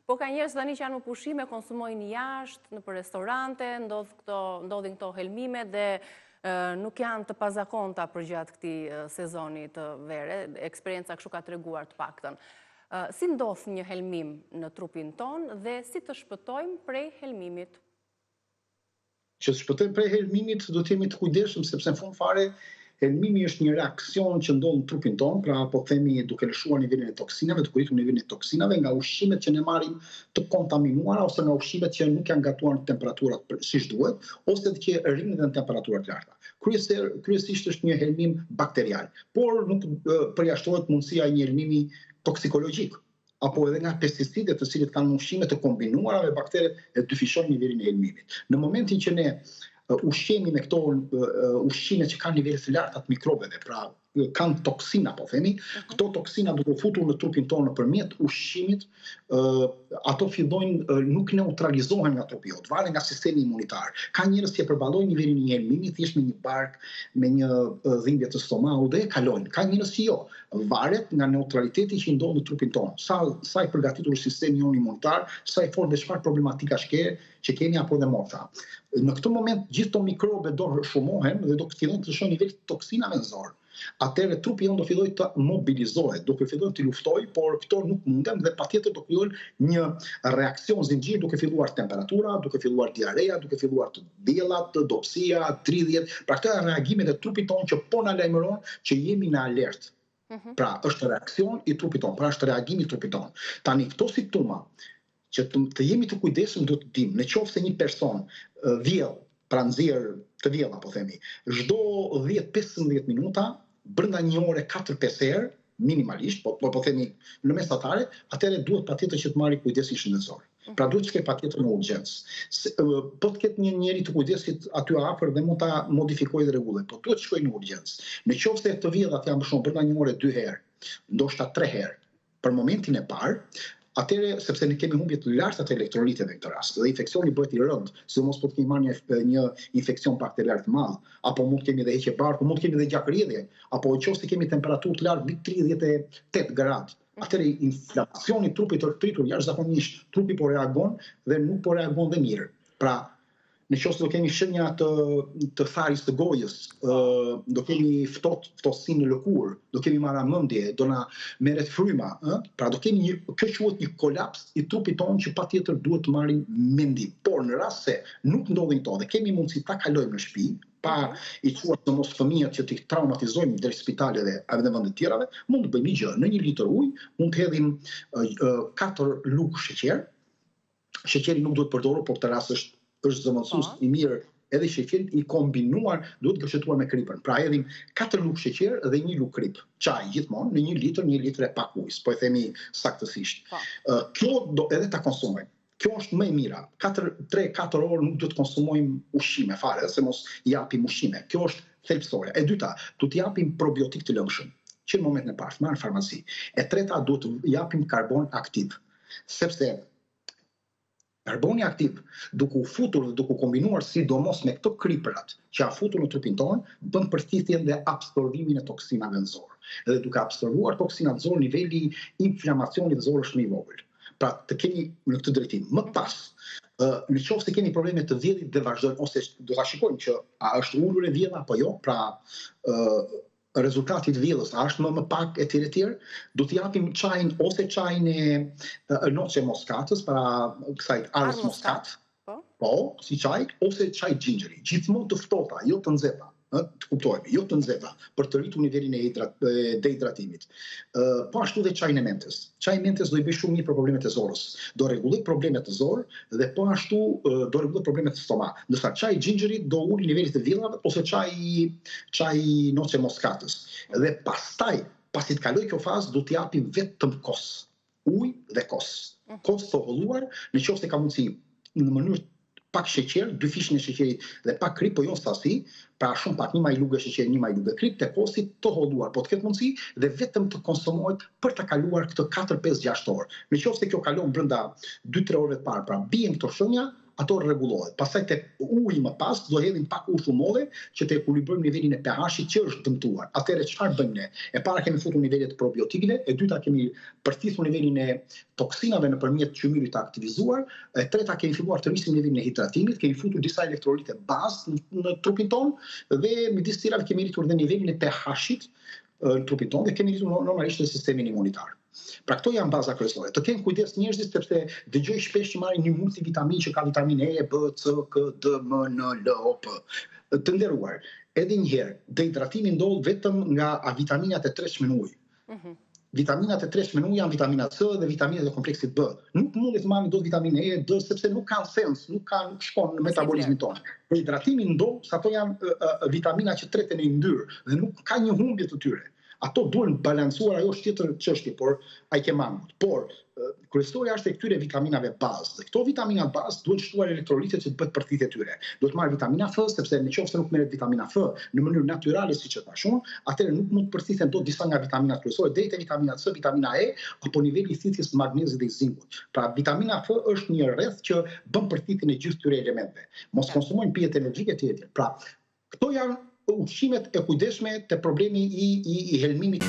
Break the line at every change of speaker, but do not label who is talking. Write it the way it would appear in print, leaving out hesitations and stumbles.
Po ka njerëz tani që janë në pushime, konsumojnë jashtë, në për restorante, ndodhin këto helmime dhe nuk janë të pazakonta për gjatë këtij sezoni të verë. Eksperjenca kështu ka treguar të paktën. Si ndodh një helmim në trupin ton dhe si të shpëtojmë prej helmimit?
Që të shpëtojmë prej helmimit do të jemi të kujdesshëm sepse në fund fare helmimi është një reakcion që ndodh në trupin ton, pra po themi duke lëshuar nivelin e toksinave, duke rritur nivelin e toksinave nga ushqimet që ne marrim të kontaminuara ose nga ushqimet që nuk janë gatuar në temperatura siç duhet, ose që rrinë në temperatura të larta. Kryesisht është një helmim bakterial, por nuk përjashtohet mundësia e një helmimi toksikologjik apo edhe nga pesticidet të cilët kanë ushqime të kombinuara me bakteret e dyfishon nivelin e helmimit. Në momentin që ne ushqemi me këto ushqime që kanë nivele të larta të mikrobeve, pra kanë toksina, po themi, këto toksina duke futur në trupin tonë nëpërmjet ushqimit, ato fillojnë nuk neutralizohen nga trupi jot, varen nga sistemi imunitar. Ka njerëz që përballojnë nivelin e helmimit thjesht me një bark, me një dhimbje të stomaku dhe e kalojnë. Ka njerëz që jo, varet nga neutraliteti që ndodh në trupin tonë. Sa i përgatitur sistemi jon imunitar, sa i fortë dhe çfarë problematika që kemi apo dhe mosha. Në këtë moment gjithë këto mikrobe do shumohen dhe do fillojnë të shojnë nivel toksinave në zor. Atëherë trupi jon do fillojë të mobilizohet, do fillojë të luftojë, por këto nuk munden dhe patjetër do krijojnë një reakcion zinxhir duke filluar temperatura, duke filluar diarea, duke filluar të diellat, dobësia, tridhjet. Pra këto janë reagimet e trupit tonë që po na lajmëron që jemi në alertë. Pra është reakcion i trupit tonë, pra është reagimi i trupit tonë. Tani këto simptoma që të jemi të kujdesshëm do të dimë, nëse një person vjell, pra nxjerr të vjella po themi, çdo 10-15 minuta brenda një ore 4-5 herë minimalisht, po themi në mesatare, atëherë duhet patjetër që të marrë kujdesin shëndetësor. Pra duhet të shkoj patjetër në urgjencë. Po të ketë një njeri të kujdesit aty afër dhe mund ta modifikojë rregullet, po duhet të shkojë në urgjencë. Nëse të vjellat janë më shumë brenda një ore 2 herë, ndoshta 3 herë për momentin e parë, atëherë sepse ne kemi humbje të larta të elektroliteve në këtë rast dhe infeksioni bëhet i rënd, sidomos po të kemi marrë një infeksion bakterial të madh, apo mund të kemi edhe heqje barku, mund të kemi edhe gjakridhje, apo nëse kemi temperaturë të lartë mbi 38 gradë. Atëherë inflamacioni i trupit të rritur jashtëzakonisht, trupi po reagon dhe nuk po reagon dhe mirë. Pra nëse do kemi shenja të tharjes të gojës, do kemi ftosësinë në lëkurë, do kemi marramendje, do na merret fryma, pra do kemi kjo quhet një kolaps i trupit tonë që patjetër duhet të marrim mendim. Por në rast se nuk ndodhin këto dhe kemi mundësi ta kalojmë në shtëpi, pa i quar të mos fëmijët që t'i traumatizojmë drejt spitalet dhe vende të tjera, mund të bëjmë një gjë. Në 1 litër ujë mund të hedhim 4 lugë sheqer. Sheqeri nuk duhet përdorur, por këtë rast është zëvendësues i mirë edhe sheqerit i kombinuar duhet gërshetuar me kripën. Pra hedhim 4 lugë sheqer dhe 1 lugë krip. Çaj gjithmonë në 1 litër e pak ujë, po e themi saktësisht. Kjo do edhe ta konsumojmë. Kjo është më e mira. 3-4 orë nuk duhet të konsumojmë ushqime fare, se mos i japim ushqime. Kjo është thelbësore. E dyta, duhet të japim probiotik të lëngshëm, që në momentin e parë marr në farmaci. E treta, duhet të japim karbon aktiv, sepse karboni aktiv, duke u futur dhe duke u kombinuar sidomos me këto kriprat që a futur në trupin tonë, bën përthithjen dhe absorbimin e toksinave në zor. Dhe duke absorbuar toksinat në zor, niveli i inflamacionit në zor është më i vogël. Pra të kemi në këtë drejtim. Më pas, nëse kemi probleme të vjellit dhe vazhdojnë, ose do ta shikojmë që a është ulur e vjella apo jo, pra rezultati i vjellës a është më pak etj, do t'i japim çajin ose çajin e noce moskatës, pra kësaj ardhës moskat, po, si çaj, ose çaj gjinxheri, gjithmonë të ftohta, jo të nxehta. Të kuptojmë, jo të nxehta, për të rritur nivelin e dehidratimit. Po ashtu dhe çaji i mentës. Çaji i mentës do i bëj shumë mirë për problemet e zorës. Do rregulloj problemet e zorë dhe po ashtu do rregulloj problemet e stomak. Ndërsa çaji i gjinxherit do uli nivelet e vjellave ose çaji noce moskatës. Dhe pastaj, pasi të kaloj kjo fazë, do t'i japim vetëm kos. Ujë dhe kos. Kos të holluar, nëse ka mundësi në mënyrë pak sheqer, 2 fishën e sheqerit dhe pak krip, po jo sasi, pra shumë pak, 1 majlugë sheqer, 1 majlugë krip, të kosit të holluar, po të ketë mundësi dhe vetëm të konsumohet për të kaluar këtë 4-5-6 orë. Nëse kjo kalon brenda 2-3 orëve të parë, pra bien këto shenja, ato rregullohet. Pastaj te uji më pas do hedhim pak ujë shumove që të ekuilibrojmë nivelin e pH-it që është dëmtuar. Atëherë çfarë bëjmë ne? E para kemi futur nivelet e probiotikëve, e dyta kemi përthithur nivelin e toksinave nëpërmjet qymyrit të aktivizuar, e treta kemi filluar të rrisim nivelin e hidratimit, kemi futur disa elektrolite bazë në trupin ton dhe midis cilave kemi rritur dhe nivelin e pH-it në trupin ton dhe kemi rritur normalisht në sistemin imunitar. Pra këto janë baza kryesore. Të kenë kujdes njerëzit sepse dëgjoj shpesh që marrin një multivitamin që ka vitaminë E, B, C, K, D, M, N, L, O, P. Të nderuar, edhe një herë, dehidratimi ndodh vetëm nga vitaminat e treshme në ujë. Vitaminat e treshme në ujë janë vitamina C dhe vitaminat e kompleksit B. Nuk mundet të marrim dot vitaminë E, D sepse nuk kanë sens, nuk shkon në metabolizmin tonë. Dehidratimi ndodh se ato janë vitamina që treten në yndyrë dhe nuk ka një humbje të tyre. Ato duhen balancuar, ajo është tjetër çështje, por ai ke mangut. Por kryesorja është e këtyre vitaminave bazë. Dhe këto vitamina bazë duhen shtuar elektrolitet që të bëhet përthithje e tyre. Duhet marrë vitamina F, sepse nëse nuk merret vitamina F në mënyrë natyrale siç e thashun, atëherë nuk mund të përthithen dot disa nga vitaminat kryesore, deri te vitamina C, vitamina E, apo niveli i thithjes të magnezit dhe zinkut. Pra vitamina F është një rreth që bën përthithjen e gjithë këtyre elementeve. Mos konsumojnë pijet energjike të tjera. Pra, këto janë ushqimet e kujdesshme te problemi i helmimit.